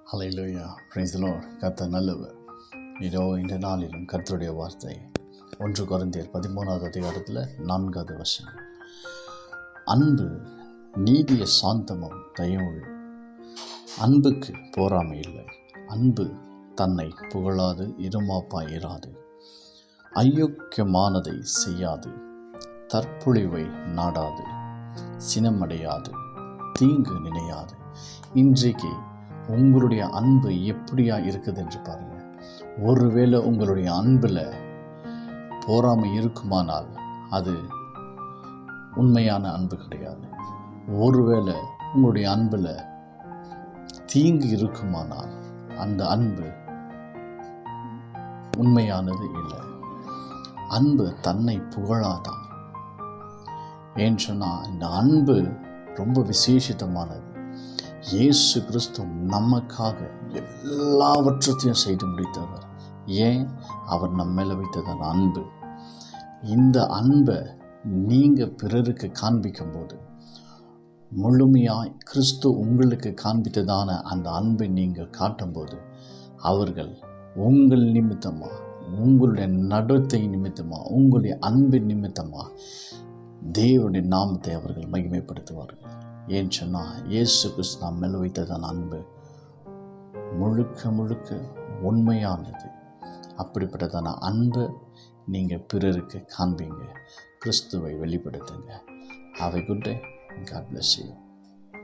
Hallelujah, praise the Lord. கர்த்தர் நல்லவர். இதோ இந்த நாளிலும் கர்த்தருடைய வார்த்தை 1 கொரிந்தியர் 13வது அதிகாரத்தில் 4வது வசனம். அன்பு நீடிய சாந்தமும் தயவுள்ளது. அன்புக்கு போராமை இல்லை. அன்பு தன்னை புகழாது, இருமாப்பாய் இராது, அயோக்கியமானதை செய்யாது, தற்பொழிவை நாடாது, சினமடையாது, தீங்கு நினையாது. இன்றைக்கு உங்களுடைய அன்பு எப்படியா இருக்குது என்று பாருங்கள். ஒருவேளை உங்களுடைய அன்பில் போராமை இருக்குமானால் அது உண்மையான அன்பு கிடையாது. ஒருவேளை உங்களுடைய அன்பில் தீங்கு இருக்குமானால் அந்த அன்பு உண்மையானது இல்லை. அன்பு தன்னை புகழாதான். ஏன்னு சொன்னால் இந்த அன்பு ரொம்ப விசேஷித்தமானது. இயேசு கிறிஸ்து நமக்காக எல்லாவற்றையும் செய்து முடித்தவர். ஏன்? அவர் நம்ம மேலே வைத்ததான அன்பு. இந்த அன்பை நீங்கள் பிறருக்கு காண்பிக்கும் போது, முழுமையாய் கிறிஸ்து உங்களுக்கு காண்பித்ததான அந்த அன்பை நீங்கள் காட்டும்போது, அவர்கள் உங்கள் நிமித்தமாக, உங்களுடைய நடத்தை நிமித்தமாக, உங்களுடைய அன்பின் நிமித்தமாக தேவனுடைய நாமத்தை அவர்கள் மகிமைப்படுத்துவார்கள். ஏன்னு சொன்னால் இயேசு கிறிஸ்து நாம் மேல் வைத்ததான அன்பு முழுக்க முழுக்க உண்மையானது. அப்படிப்பட்டதான அன்பை நீங்கள் பிறருக்கு காண்பீங்க. கிறிஸ்துவை வெளிப்படுத்துங்க. Have a good day. God bless you.